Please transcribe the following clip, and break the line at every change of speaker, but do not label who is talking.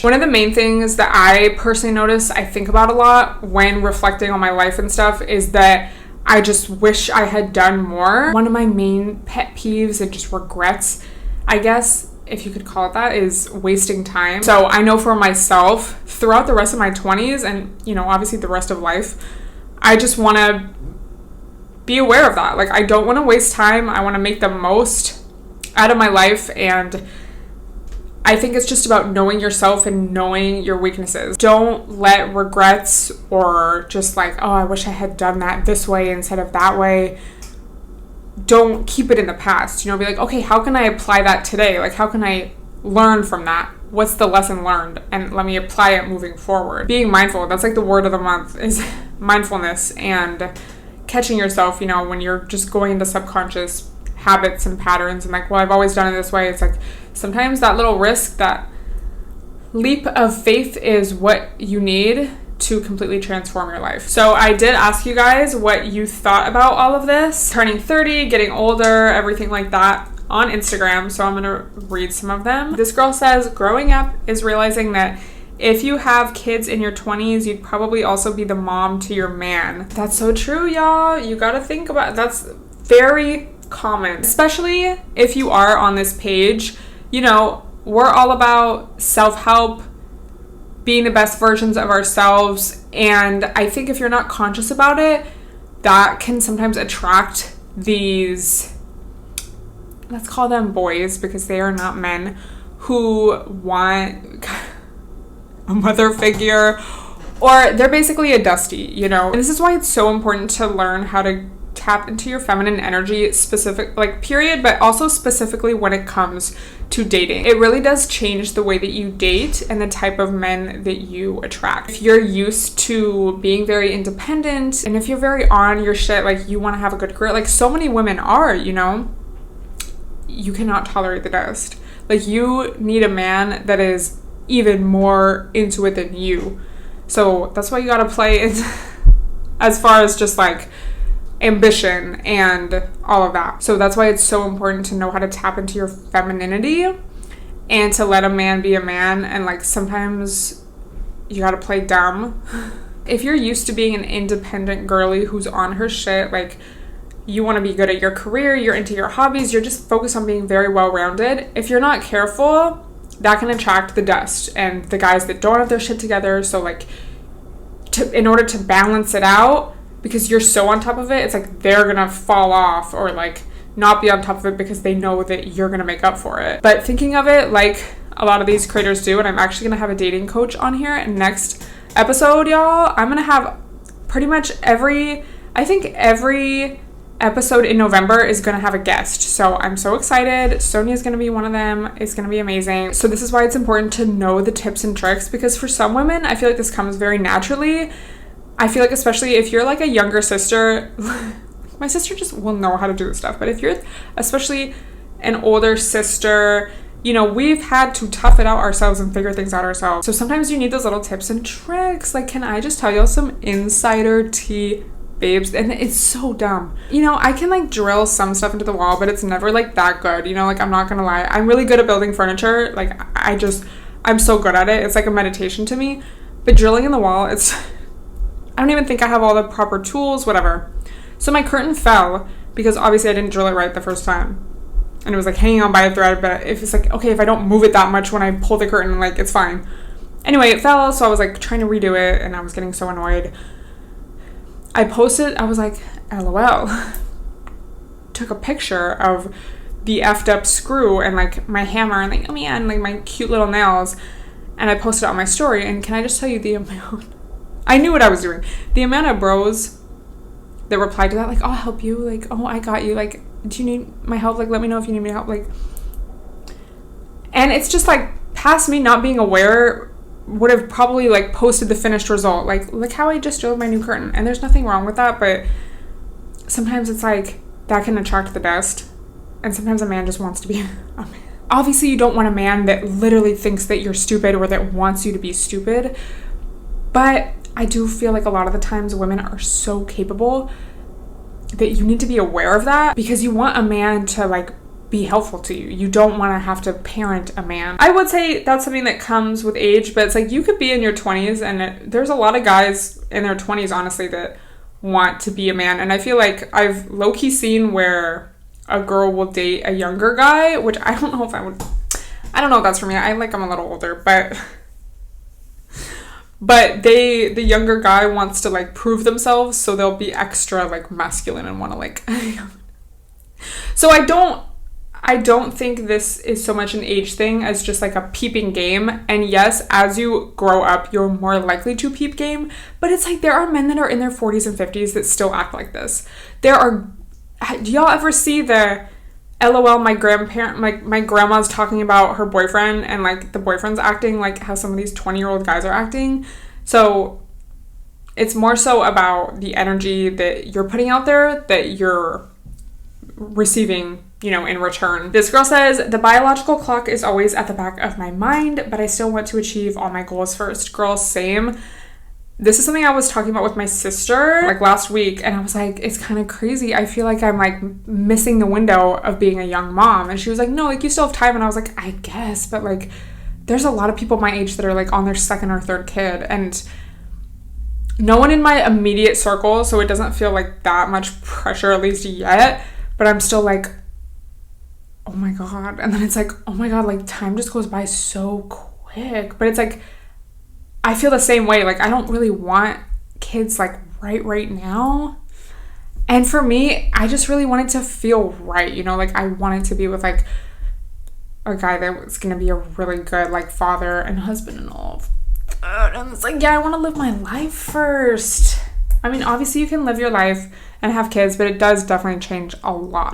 One of the main things that I personally notice, I think about a lot when reflecting on my life and stuff, is that I just wish I had done more. One of my main pet peeves and just regrets, I guess, if you could call it that, is wasting time. So I know for myself, throughout the rest of my 20s and, you know, obviously the rest of life, I just want to be aware of that. Like, I don't want to waste time. I want to make the most out of my life, and I think it's just about knowing yourself and knowing your weaknesses. Don't let regrets or just like, oh, I wish I had done that this way instead of that way. Don't keep it in the past. You know, be like, okay, how can I apply that today? Like, how can I learn from that? What's the lesson learned? And let me apply it moving forward. Being mindful, that's like the word of the month, is mindfulness and catching yourself, you know, when you're just going into subconscious habits and patterns and like, well, I've always done it this way. It's like, sometimes that little risk, that leap of faith is what you need to completely transform your life. So I did ask you guys what you thought about all of this, turning 30, getting older, everything like that, on Instagram. So I'm gonna read some of them. This girl says, growing up is realizing that if you have kids in your 20s, you'd probably also be the mom to your man. That's so true, y'all. You gotta think about it. That's very common, especially if you are on this page. You know, we're all about self-help, being the best versions of ourselves, and I think if you're not conscious about it, that can sometimes attract these, let's call them boys because they are not men, who want a mother figure, or they're basically a dusty, you know. And this is why it's so important to learn how to tap into your feminine energy, specific, like, period, but also specifically when it comes to dating. It really does change the way that you date and the type of men that you attract. If you're used to being very independent, and if you're very on your shit, like, you want to have a good career, like so many women are, you know, you cannot tolerate the dust. Like, you need a man that is even more into it than you. So that's why you gotta play it as far as just like ambition and all of that. So that's why it's so important to know how to tap into your femininity and to let a man be a man. And like, sometimes you gotta play dumb. If you're used to being an independent girly who's on her shit, like, you want to be good at your career, you're into your hobbies, you're just focused on being very well-rounded, if you're not careful, that can attract the dust and the guys that don't have their shit together. So like, in order to balance it out, because you're so on top of it, it's like they're gonna fall off or like not be on top of it because they know that you're gonna make up for it. But thinking of it like a lot of these creators do, and I'm actually gonna have a dating coach on here, and next episode, y'all, I'm gonna have pretty much every episode in November is gonna have a guest. So I'm so excited. Sonia's gonna be one of them. It's gonna be amazing. So this is why it's important to know the tips and tricks, because for some women, I feel like this comes very naturally. I feel like, especially if you're like a younger sister, my sister just will know how to do this stuff. But if you're especially an older sister, you know, we've had to tough it out ourselves and figure things out ourselves. So sometimes you need those little tips and tricks. Like, can I just tell you some insider tea, babes? And it's so dumb. You know, I can like drill some stuff into the wall, but it's never like that good. You know, like, I'm not gonna lie. I'm really good at building furniture. Like, I'm so good at it. It's like a meditation to me. But drilling in the wall, I don't even think I have all the proper tools, whatever. So my curtain fell because obviously I didn't drill it right the first time. And it was like hanging on by a thread, but if it's like, okay, if I don't move it that much when I pull the curtain, like, it's fine. Anyway, it fell, so I was like trying to redo it, and I was getting so annoyed. I posted, I was like, LOL. Took a picture of the effed up screw and like my hammer and like, oh man, like my cute little nails. And I posted it on my story, and can I just tell you the amount, I knew what I was doing. The amount of bros that replied to that, like, oh, I'll help you. Like, oh, I got you. Like, do you need my help? Like, let me know if you need me help. Like, and it's just like, past me not being aware, would have probably like posted the finished result. Like, look how I just drove my new curtain. And there's nothing wrong with that, but sometimes it's like, that can attract the dust. And sometimes a man just wants to be a man. Obviously, you don't want a man that literally thinks that you're stupid or that wants you to be stupid. But I do feel like a lot of the times women are so capable that you need to be aware of that, because you want a man to like be helpful to you. You don't want to have to parent a man. I would say that's something that comes with age, but it's like you could be in your 20s, and there's a lot of guys in their 20s, honestly, that want to be a man. And I feel like I've low-key seen where a girl will date a younger guy, which I don't know if that's for me. I'm a little older, but the younger guy wants to like prove themselves, so they'll be extra like masculine and want to like so I don't think this is so much an age thing as just like a peeping game. And yes, as you grow up, you're more likely to peep game, but it's like there are men that are in their 40s and 50s that still act like this. Do y'all ever see the LOL, my grandma's talking about her boyfriend, and like the boyfriend's acting like how some of these 20-year-old guys are acting? So it's more so about the energy that you're putting out there that you're receiving, in return. This girl says, the biological clock is always at the back of my mind, but I still want to achieve all my goals first. Girl, same. This is something I was talking about with my sister like last week, and I was like, it's kind of crazy. I feel like I'm like missing the window of being a young mom. And she was like, no, like you still have time. And I was like, I guess, but like there's a lot of people my age that are like on their second or third kid, and no one in my immediate circle, so it doesn't feel like that much pressure, at least yet, but I'm still like, oh my God. And then it's like, oh my God, like time just goes by so quick. But it's like, I feel the same way. Like, I don't really want kids like right now. And for me, I just really wanted to feel right, like I wanted to be with like a guy that was going to be a really good like father and husband and all. And it's like, yeah, I want to live my life first. I mean, obviously you can live your life and have kids, but it does definitely change a lot.